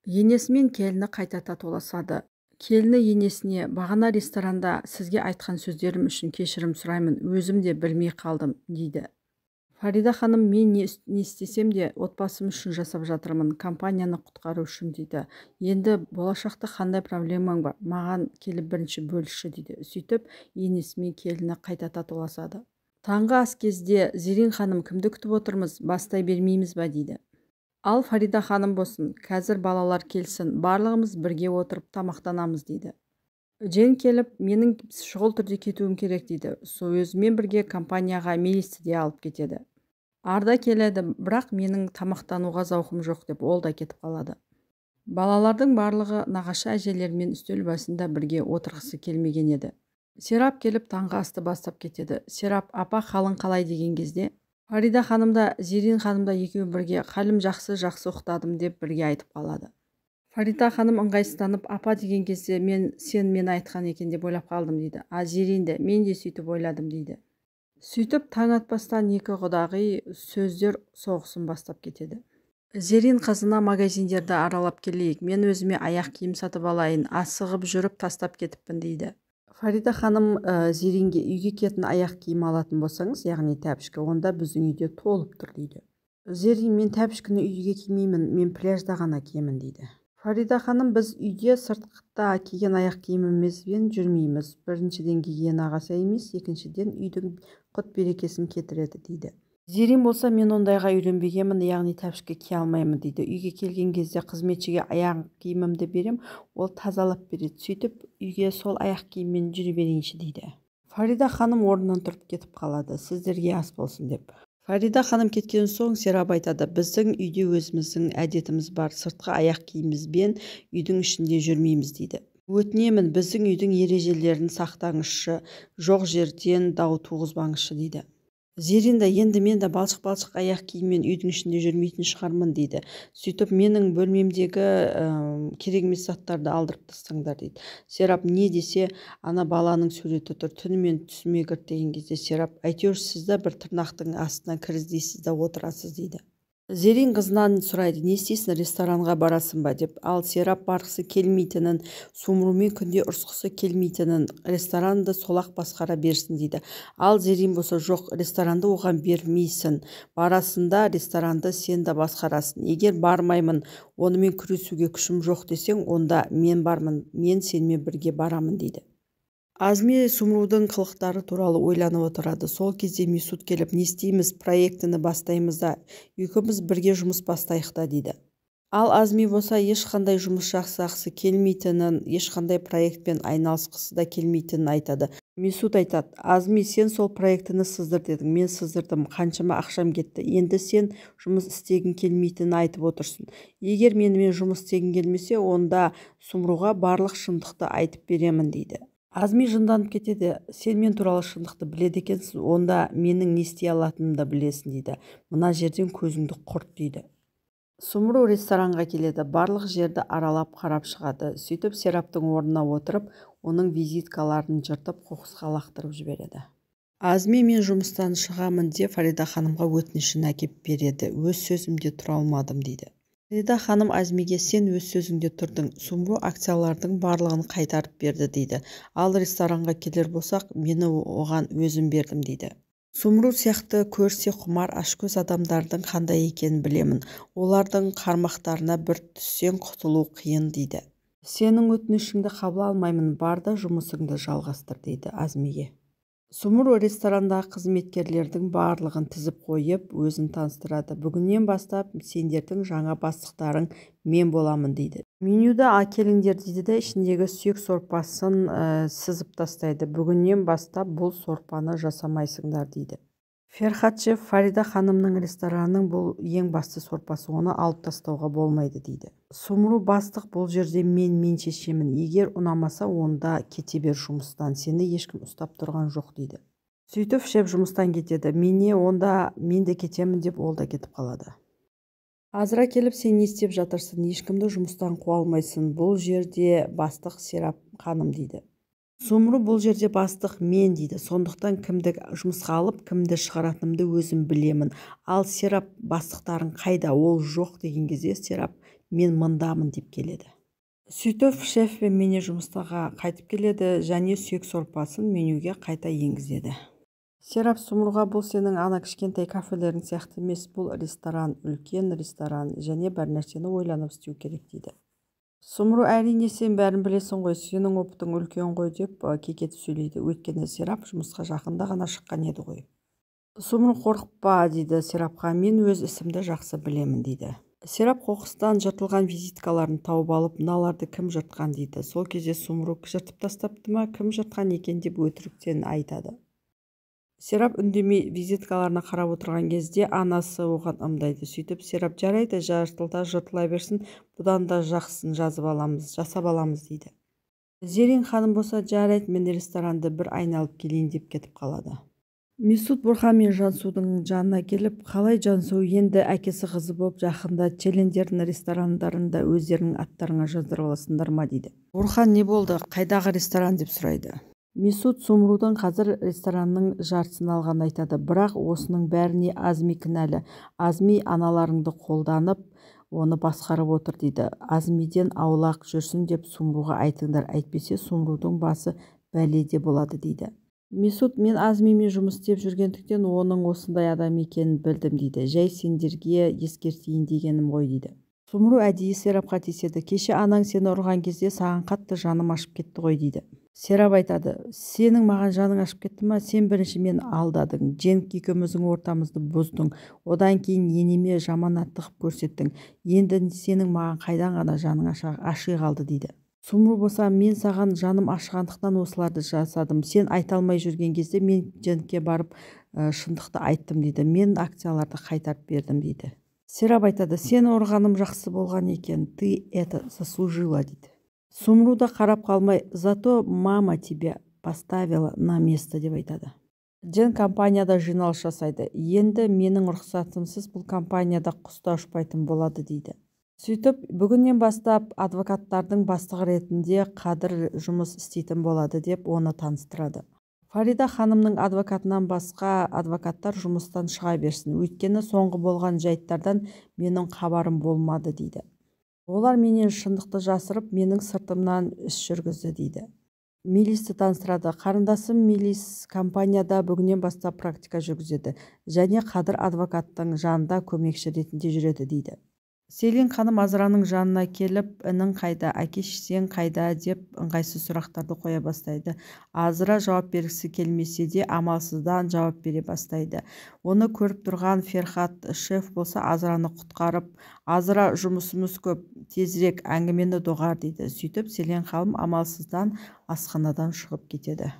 Енесі мен келіні қайта татуласады. Келіні енесіне: бағана ресторанда сізге айтқан сөздерім үшін кешірім сұраймын, өзім де білмей қалдым, дейді. Фарида ханым: мен не істесем де отбасым үшін жасап жатырмын, компанияны құтқару үшін, дейді. Енді болашақта қандай проблемаң бар, маған келіп бірінші бөлісші, дейді. Сөйтіп енесі мен келіні қайта татуласады. Таңғы ас кезде Зерин ханым: кімді күтіп отырмыз, бастай бермейміз ба, дейді. Ал Фарида ханым болсын: қазір балалар келсін, барлығымыз бірге отырып тамақтанамыз, дейді. Джен келіп: менің шұғыл түрде кетуім керек, дейді. Өзімен бірге компанияға Мелисті де алып кетеді. Арда келеді: бірақ менің тамақтануға зауқым жоқ, деп ол да кетіп қалады. Балалардың барлығы нағашы әжелермен үстел басында бірге отырғысы келмеген еді. Серап келіп таңғы асты бастап кетеді. Серап: апа, қалың қалай, деген кезде Фарида ханым да Зерин ханым да екеуі бірге: қалім жақсы ұйықтадым, деп бірге айтып қалады. Фарида ханым ыңғайсызданып: апа, деген кезде сен мен айтқан екен деп ойлап қалдым, дейді. Зерин де: мен де сөйтіп ойладым, дейді. Сөйтіп таң атпастан екі құдағи сөздер соғысын бастап кетеді. Зерин қызына: магазиндерді аралап келейік, мен өзіме аяқ киім сатып алайын, асығып жүріп тастап кетіппін, дейді. Фарида ханым Зеринге: үйге киетін аяқ киім алатын болсаңыз, яғни тәпішкі, онда біздің үйде толып тұр, дейді. Зерин: мен тәпішкіні үйге кимеймін, мен пляжда ғана киемін, дейді. Фарида ханым: біз үйде сыртта киген аяқ киімімізбен жүрмейміз. Біріншіден гигиенаға сай емес, екіншіден үйдің құт берекесін кетіреді, дейді. Зерин болса: мен ондайға үйренбегенмін, яғни тәпішкі кие алмаймын, дейді. Үйге келген кезде қызметшіге аяқ киімімді берем, ол тазалап береді. Сөйтіп үйге сол аяқ киіммен жүре берейінші, дейді. Фарида ханым орнынан тұрып кетіп қалады: сіздерге ас болсын, деп. Фарида ханым кеткен соң Серап айтады: біздің үйде өзіміздің әдетіміз бар, сыртқы аяқ киімімізбен үйдің ішінде жүрмейміз, дейді. Өтінемін, біздің үйдің ережелерін сақтаңызшы, жоқ жерден дау туғызбаңызшы, дейді. Зерин: енді мен де балшық аяқ киіммен үйдің ішінде жүрмейтін шығармын, дейді. Сөйтіп менің бөлмемдегі керек емес заттарды алдырып тастаңдар, дейді. Серап: не десе, ана баланың суреті тұр, түнімен түсіме кірді, деген кезде Серап: әйтеуір сіз де бір тырнақтың астына кіріздейсіз да отырасыз, дейді. Зерин қызынан сұрайды: не істейсің, ресторанға барасың ба, деп. Ал Серап барғысы келмейтінін, Сумрумен күнде ұрысқысы келмейтінін, ресторанды солақ басқара берсін, дейді. Ал Зерин болса: жоқ, ресторанды оған бермейсің, барасында ресторанды сен де басқарасың. Егер бармаймын, онымен күресуге күшім жоқ десең, онда мен бармын, мен сенімен бірге барамын, дейді. Азми Сумрудың қылықтары туралы ойланып отырады. Сол кезде Месут келіп: не істейміз, проектіні бастаймыз да, екеуміз бірге жұмыс бастайық та, дейді. Ал Азми болса ешқандай жұмыс жасағысы келмейтінін, ешқандай проектпен айналысқысы да келмейтінін айтады. Месут айтады: Азми, сен сол проектіні сыздыр дедің, мен сыздырдым, қаншама ақшам кетті, енді сен жұмыс істегің келмейтінін айтып отырсың. Егер менімен жұмыс істегің келмесе, онда Сумруға барлық шындықты айтып беремін, дейді. Азми жынданып кетеді: сен мен туралы шындықты біледі екенсің, онда менің не істей алатынымды білесің, дейді. Мына жерден көзіңді құрт, дейді. Сумру ресторанға келеді, барлық жерді аралап қарап шығады. Сөйтіп Сераптың орнына отырып, оның визиткаларын жыртып қоқысқа лақтырып жібереді. Азми: мен жұмыстан шығамын деп Фарида ханымға өтінішін әкеп береді. Өз сөзімде тұра алмадым, дейді. Фарида ханым Азмиге: сен өз сөзіңде тұрдың, Сумру акциялардың барлығын қайтарып берді, дейді. Ал ресторанға келер болсақ, мені оған өзім бердім, дейді. Сумру сияқты көрсе құмар ашкөз адамдардың қандай екенін білемін. Олардың қармақтарына бір түссең құтылу қиын, дейді. Сенің өтінішіңді қабыл алмаймын, бар да жұмысыңды жалғастыр, дейді Азмиге. Сумру ресторандағы қызметкерлердің барлығын тізіп қойып, өзін таныстырады. Бүгіннен бастап сендердің жаңа бастықтарың мен боламын, дейді. Менюді әкеліңдер, дейді де ішіндегі сүйек сорпасын сызып тастайды. Бүгіннен бастап бұл сорпаны жасамайсыңдар, дейді. Ферхат-шеф: Фарида ханымның ресторанының бұл ең басты сорпасы, оны алып тастауға болмайды, дейді. Сумру: бастық, бұл жерде мен шешемін, егер ұнамаса, онда кете бер жұмыстан, сені ешкім ұстап тұрған жоқ, дейді. Сөйтіп шеф жұмыстан кетеді. Онда мен де кетемін, деп ол да кетіп қалады. Азра келіп: сен не істеп жатырсың, ешкімді жұмыстан қуа алмайсың, бұл жерде бастық Серап ханым, дейді. Сумру: бұл жерде бастық мен, дейді. Сондықтан кімді жұмысқа алып, кімді шығаратынымды өзім білемін. Ал Серап бастықтарың қайда, ол жоқ, деген кезде Серап мен мындамын деп келеді. Сөйтіп шеф пен меню жұмыстарға қайтып келеді және сүйек сорпасын менюге қайта енгізеді. Серап Сумруға: бұл сенің ана кішкентай кафелерің сияқты емес, бұл ресторан, үлкен ресторан, және бір нәрсені ойланып істеу керек дейді. Сумру: әрине сен бәрін білесің ғой, сенің опытың үлкен ғой деп кекетіп сөйлейді. Өйткені Серап жұмысқа жақында ғана шыққан еді ғой. Сумру: қорықпа дейді Серапқа, мен өз ісімді жақсы білемін дейді. Серап қоқыстан жыртылған визиткаларын тауып алып, мыналарды кім жыртқан дейді. Сол кезде Сумру жыртып тастапты ма, кім жыртқан екен деп өтіріктен айтады. Серап үндемей визиткаларына қарап отырған кезде анасы оған ымдайды. Сөйтіп Серап: жарайды, жыртыла берсін, бұдан да жақсысын жасап аламыз дейді. Зерин ханым болса: жарайды, мен ресторанды бір айналып келейін деп кетіп қалады. Месут Бурхан мен Жансудың жанына келіп: қалай Жансу, енді әкесі қызы болып жақында челендердің ресторандарында өздерінің аттарыңа жаздырып аласыңдар ма дейді. Бурхан: не болды, қайдағы ресторан деп сұрайды. Месут Сумрудың қазір ресторанның жартысын алғанын айтады, бірақ осының бәріне Азми кінәлі. Азми аналарыңды қолданып, оны басқарып отыр дейді. Азмиден аулақ жүрсін деп Сумруға айтыңдар, әйтпесе Сумрудың басы бәледе болады дейді. Месут: мен Азмимен жұмыс істеп жүргендіктен оның осындай адам екенін білдім дейді. Жай сендерге ескертейін дегенім ғой дейді. Сумру әдейі Серапқа тиіседі. кеше анаң сені ұрған кезде саған қатты жаным ашып кетті ғой дейді. Серап айтады: сенің маған жаның ашып кетті ма? Сен бірінші мені алдадың, Дженк екеуміздің ортамызды бұздың, одан кейін енеме жаманатты қып көрсеттің. Енді сенің маған қайдан ғана жаның аши қалды дейді. Сумру болса: мен саған жаным ашығандықтан осыларды жасадым. Сен айта алмай жүрген кезде мен Дженкке барып шындықты айттым дейді. Мен акцияларды қайтарып бердім дейді. Серап айтады: сені ұрғаным жақсы болған екен, ты это заслужила дейді. Сумру да қарап қалмай: зато мама тебя поставила на место деп айтады. Джен компанияда жиналыс жасайды. Енді менің рұқсатымсыз бұл компанияда құс та ұшпайтын болады дейді. Сөйтіп, бүгіннен бастап адвокаттардың бастығы ретінде Қадыр жұмыс істейтін болады деп оны таныстырады. Фарида ханымның адвокатынан басқа адвокаттар жұмыстан шыға берсін, өйткені соңғы болған жайттардан менің хабарым болмады дейді. Олар менен шындықты жасырып, менің сыртымнан іс жүргізді дейді. Мелисті таныстырады. Қарындасым Мелис компанияда бүгіннен бастап практика жүргізеді және Қадыр адвокаттың жанында көмекші ретінде жүреді дейді. Селин ханым Азраның жанына келіп: інің қайда, әке-шешең қайда деп ыңғайсыз сұрақтарды қоя бастайды. Азра жауап бергісі келмесе де амалсыздан жауап бере бастайды. Оны көріп тұрған Ферхат шеф болса Азраны құтқарып: Азра, жұмысымыз көп, тезірек әңгімені доғар дейді. Сөйтіп Селин ханым амалсыздан асханадан шығып кетеді.